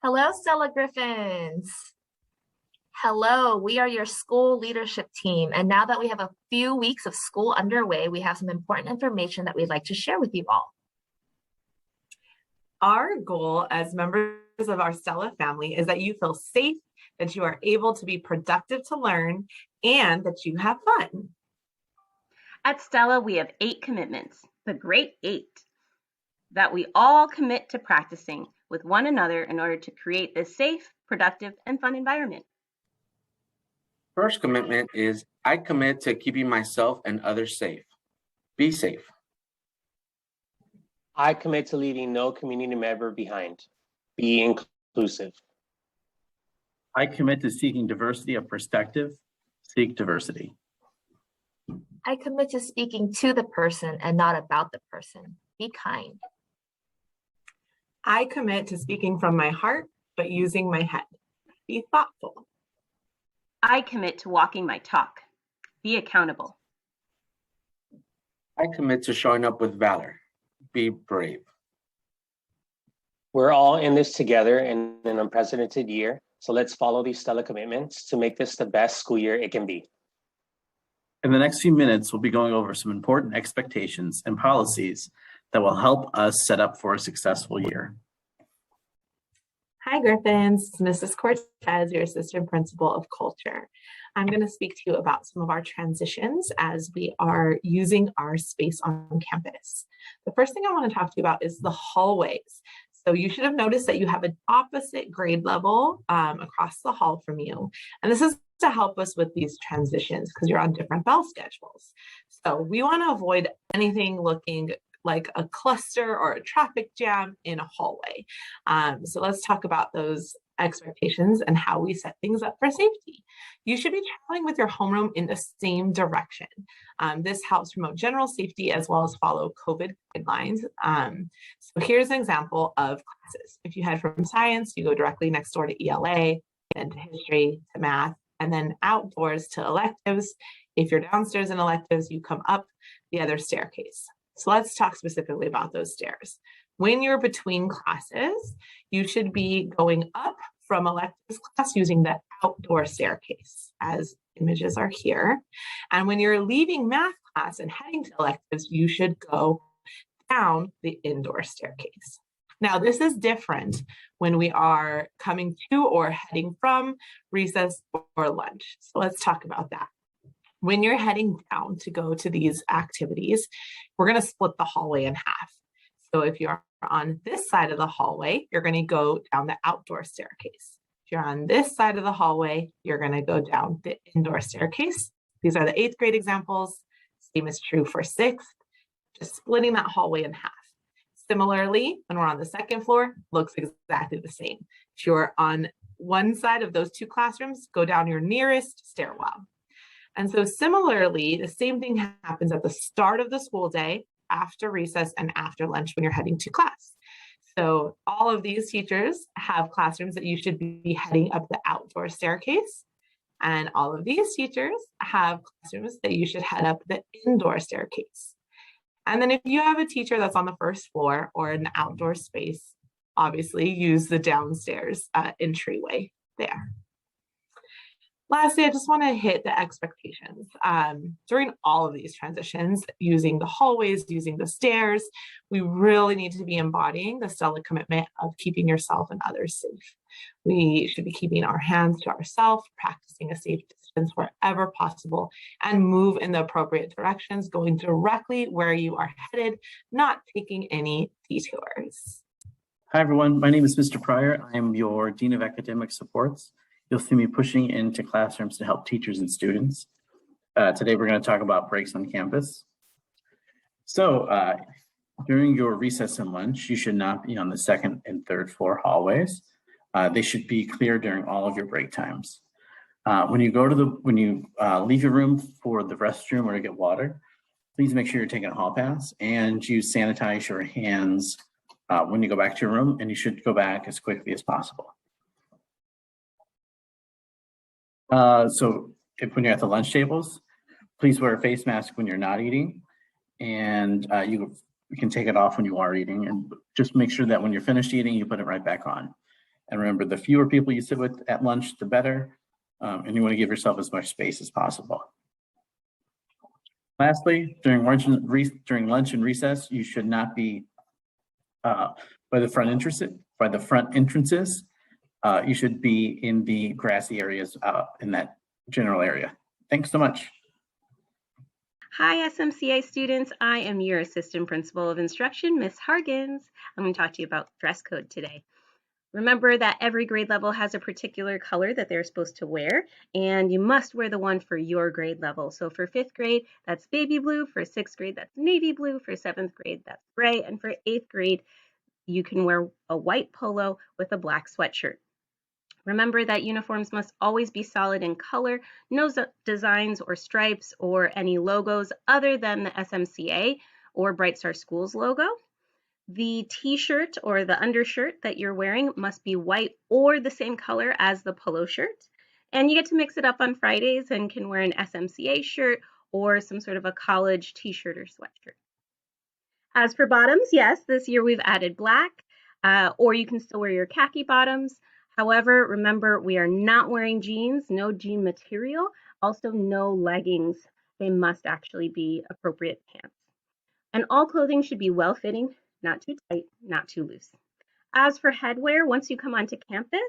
Hello, Stella Griffins. Hello, we are your school leadership team. And now that we have a few weeks of school underway, we have some important information that we'd like to share with you all. Our goal as members of our Stella family is that you feel safe, that you are able to be productive to learn, and that you have fun. At Stella, we have 8 commitments, the Great 8, that we all commit to practicing with one another in order to create this safe, productive, and fun environment. First commitment is I commit to keeping myself and others safe. Be safe. I commit to leaving no community member behind. Be inclusive. I commit to seeking diversity of perspective. Seek diversity. I commit to speaking to the person and not about the person. Be kind. I commit to speaking from my heart, but using my head. Be thoughtful. I commit to walking my talk. Be accountable. I commit to showing up with valor. Be brave. We're all in this together in an unprecedented year, so let's follow these Stella commitments to make this the best school year it can be. In the next few minutes, we'll be going over some important expectations and policies that will help us set up for a successful year. Hi, Griffins. Mrs. Cortez, your assistant principal of culture. I'm going to speak to you about some of our transitions as we are using our space on campus. The first thing I want to talk to you about is the hallways. So you should have noticed that you have an opposite grade level across the hall from you. And this is to help us with these transitions because you're on different bell schedules. So we want to avoid anything looking like a cluster or a traffic jam in a hallway. So let's talk about those expectations and how we set things up for safety. You should be traveling with your homeroom in the same direction. This helps promote general safety as well as follow COVID guidelines. So here's an example of classes. If you head from science, you go directly next door to ELA, then to history, to math, and then outdoors to electives. If you're downstairs in electives, you come up the other staircase. So let's talk specifically about those stairs. When you're between classes, you should be going up from electives class using the outdoor staircase, as images are here. And when you're leaving math class and heading to electives, you should go down the indoor staircase. Now, this is different when we are coming to or heading from recess or lunch. So let's talk about that. When you're heading down to go to these activities, we're going to split the hallway in half. So if you're on this side of the hallway, you're going to go down the outdoor staircase. If you're on this side of the hallway, you're going to go down the indoor staircase. These are the 8th grade examples. Same is true for 6th, just splitting that hallway in half. Similarly, when we're on the 2nd floor, looks exactly the same. If you're on one side of those 2 classrooms, go down your nearest stairwell. And so similarly, the same thing happens at the start of the school day, after recess, and after lunch when you're heading to class. So all of these teachers have classrooms that you should be heading up the outdoor staircase. And all of these teachers have classrooms that you should head up the indoor staircase. And then if you have a teacher that's on the 1st floor or an outdoor space, obviously use the downstairs entryway there. Lastly, I just want to hit the expectations. During all of these transitions, using the hallways, using the stairs, we really need to be embodying the Stella commitment of keeping yourself and others safe. We should be keeping our hands to ourselves, practicing a safe distance wherever possible, and move in the appropriate directions, going directly where you are headed, not taking any detours. Hi, everyone. My name is Mr. Pryor. I am your Dean of Academic Supports. You'll see me pushing into classrooms to help teachers and students. Today, we're going to talk about breaks on campus. So during your recess and lunch, you should not be on the 2nd and 3rd floor hallways. They should be clear during all of your break times. When you leave your room for the restroom or to get water, please make sure you're taking a hall pass and you sanitize your hands when you go back to your room, and you should go back as quickly as possible. So when you're at the lunch tables, please wear a face mask when you're not eating, and you can take it off when you are eating, and just make sure that when you're finished eating, you put it right back on. And remember, the fewer people you sit with at lunch, the better. And you want to give yourself as much space as possible. Lastly, during lunch and recess, you should not be by the front entrances. You should be in the grassy areas in that general area. Thanks so much. Hi, SMCA students. I am your Assistant Principal of Instruction, Miss Hargins. I'm going to talk to you about dress code today. Remember that every grade level has a particular color that they're supposed to wear, and you must wear the one for your grade level. So for 5th grade, that's baby blue. For 6th grade, that's navy blue. For 7th grade, that's gray. And for 8th grade, you can wear a white polo with a black sweatshirt. Remember that uniforms must always be solid in color, no designs or stripes or any logos other than the SMCA or Bright Star Schools logo. The t-shirt or the undershirt that you're wearing must be white or the same color as the polo shirt. And you get to mix it up on Fridays and can wear an SMCA shirt or some sort of a college t-shirt or sweatshirt. As for bottoms, yes, this year we've added black, or you can still wear your khaki bottoms. However, remember, we are not wearing jeans, no jean material, also no leggings. They must actually be appropriate pants. And all clothing should be well-fitting, not too tight, not too loose. As for headwear, once you come onto campus,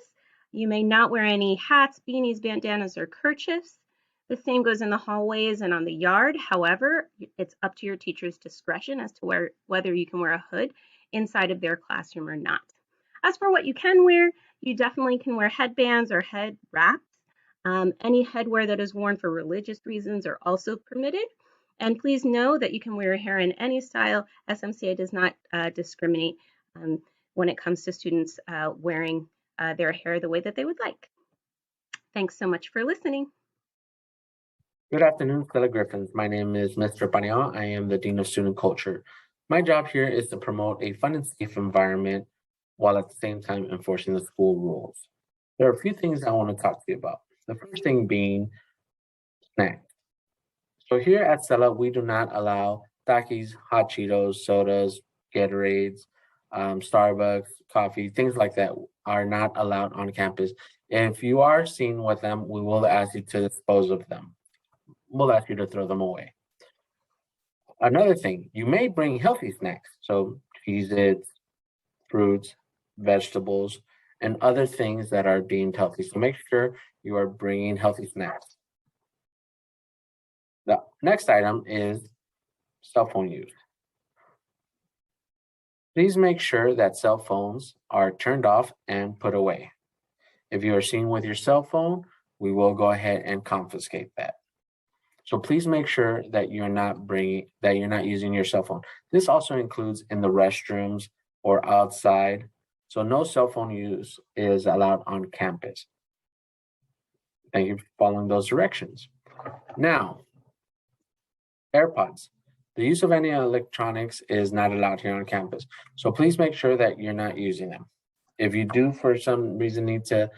you may not wear any hats, beanies, bandanas, or kerchiefs. The same goes in the hallways and on the yard. However, it's up to your teacher's discretion as to whether you can wear a hood inside of their classroom or not. As for what you can wear, you definitely can wear headbands or head wraps. Any headwear that is worn for religious reasons are also permitted. And please know that you can wear your hair in any style. SMCA does not discriminate when it comes to students wearing their hair the way that they would like. Thanks so much for listening. Good afternoon, fellow Griffins. My name is Mr. Paniagua. I am the Dean of Student Culture. My job here is to promote a fun and safe environment while at the same time enforcing the school rules. There are a few things I want to talk to you about. The first thing being snacks. So here at Stella, we do not allow Takis, hot Cheetos, sodas, Gatorades, Starbucks, coffee, things like that are not allowed on campus. If you are seen with them, we will ask you to dispose of them. We'll ask you to throw them away. Another thing, you may bring healthy snacks. So Cheez-Its, fruits, vegetables, and other things that are deemed healthy. So make sure you are bringing healthy snacks. The next item is cell phone use. Please make sure that cell phones are turned off and put away. If you are seen with your cell phone, we will go ahead and confiscate that. So please make sure that you're not using your cell phone. This also includes in the restrooms or outside. So no cell phone use is allowed on campus. Thank you for following those directions. Now, AirPods. The use of any electronics is not allowed here on campus. So please make sure that you're not using them. If you do for some reason need to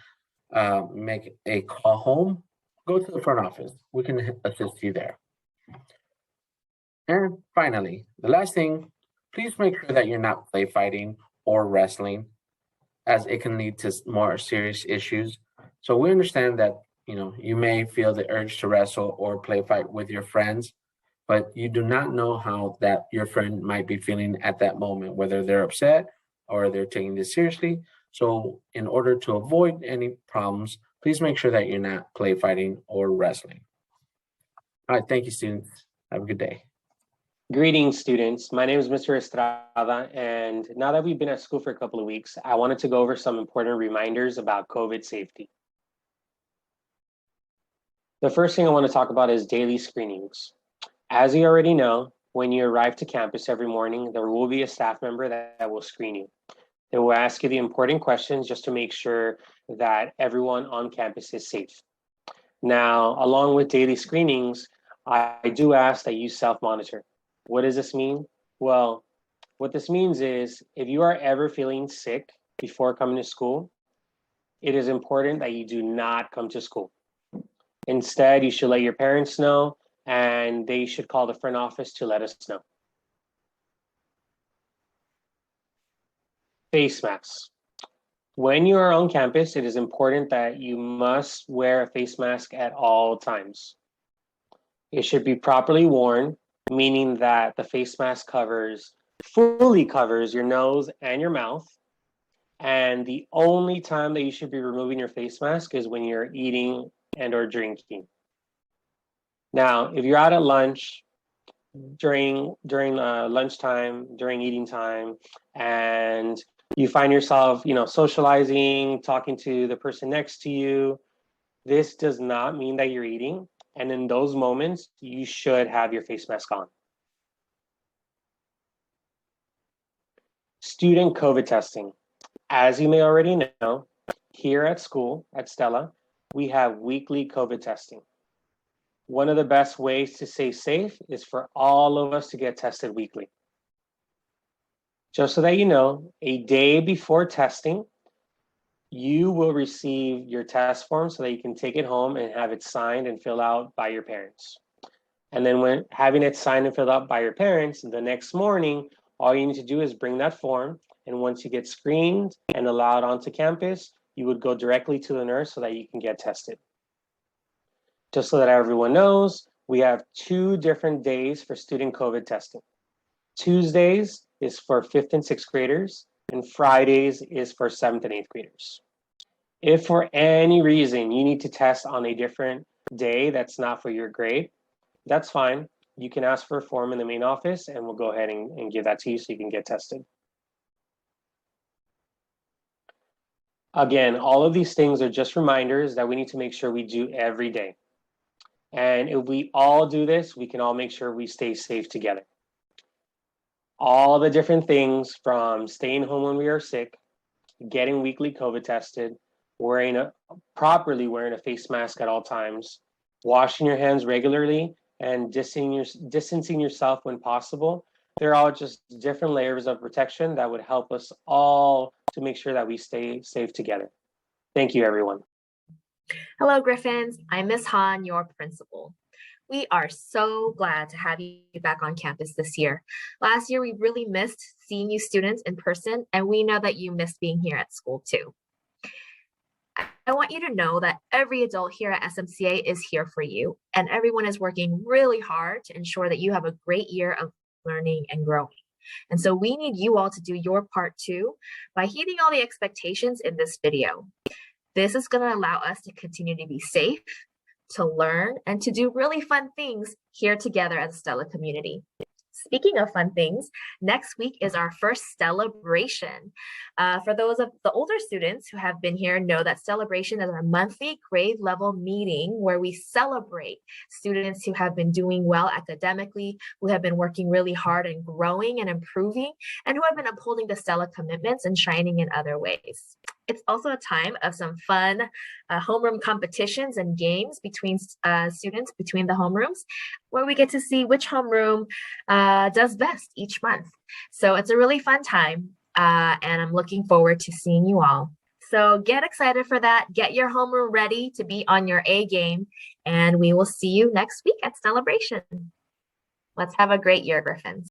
make a call home, go to the front office. We can assist you there. And finally, the last thing, please make sure that you're not play fighting or wrestling, as it can lead to more serious issues. So we understand that you may feel the urge to wrestle or play fight with your friends, but you do not know how that your friend might be feeling at that moment, whether they're upset or they're taking this seriously. So in order to avoid any problems, please make sure that you're not play fighting or wrestling. All right, thank you, students. Have a good day. Greetings, students. My name is Mr. Estrada, and now that we've been at school for a couple of weeks, I wanted to go over some important reminders about COVID safety. The first thing I want to talk about is daily screenings. As you already know, when you arrive to campus every morning, there will be a staff member that will screen you. They will ask you the important questions just to make sure that everyone on campus is safe. Now, along with daily screenings, I do ask that you self-monitor. What does this mean? Well, what this means is if you are ever feeling sick before coming to school, it is important that you do not come to school. Instead, you should let your parents know, and they should call the front office to let us know. Face masks. When you are on campus, it is important that you must wear a face mask at all times. It should be properly worn, meaning that the face mask fully covers your nose and your mouth. And the only time that you should be removing your face mask is when you're eating and or drinking. Now, if you're out at lunch, during lunchtime, during eating time, and you find yourself, socializing, talking to the person next to you, this does not mean that you're eating. And in those moments, you should have your face mask on. Student COVID testing. As you may already know, here at school, at Stella, we have weekly COVID testing. One of the best ways to stay safe is for all of us to get tested weekly. Just so that you know, a day before testing, you will receive your test form so that you can take it home and have it signed and filled out by your parents. And then when having it signed and filled out by your parents, the next morning, all you need to do is bring that form. And once you get screened and allowed onto campus, you would go directly to the nurse so that you can get tested. Just so that everyone knows, we have 2 different days for student COVID testing. Tuesdays is for 5th and 6th graders, and Fridays is for 7th and 8th graders. If for any reason you need to test on a different day that's not for your grade, that's fine. You can ask for a form in the main office and we'll go ahead and give that to you so you can get tested. Again, all of these things are just reminders that we need to make sure we do every day. And if we all do this, we can all make sure we stay safe together. All the different things from staying home when we are sick, getting weekly COVID tested, properly wearing a face mask at all times, washing your hands regularly, and distancing yourself when possible. They're all just different layers of protection that would help us all to make sure that we stay safe together. Thank you, everyone. Hello, Griffins. I'm Ms. Han, your principal. We are so glad to have you back on campus this year. Last year, we really missed seeing you students in person, and we know that you missed being here at school too. I want you to know that every adult here at SMCA is here for you, and everyone is working really hard to ensure that you have a great year of learning and growing. And so we need you all to do your part too by heeding all the expectations in this video. This is going to allow us to continue to be safe, to learn, and to do really fun things here together as a Stella community. Speaking of fun things, next week is our first celebration. For those of the older students who have been here know that celebration is our monthly grade level meeting where we celebrate students who have been doing well academically, who have been working really hard and growing and improving, and who have been upholding the Stella commitments and shining in other ways. It's also a time of some fun homeroom competitions and games between students between the homerooms, where we get to see which homeroom does best each month. So it's a really fun time, and I'm looking forward to seeing you all. So get excited for that. Get your homeroom ready to be on your A game, and we will see you next week at Celebration. Let's have a great year, Griffins.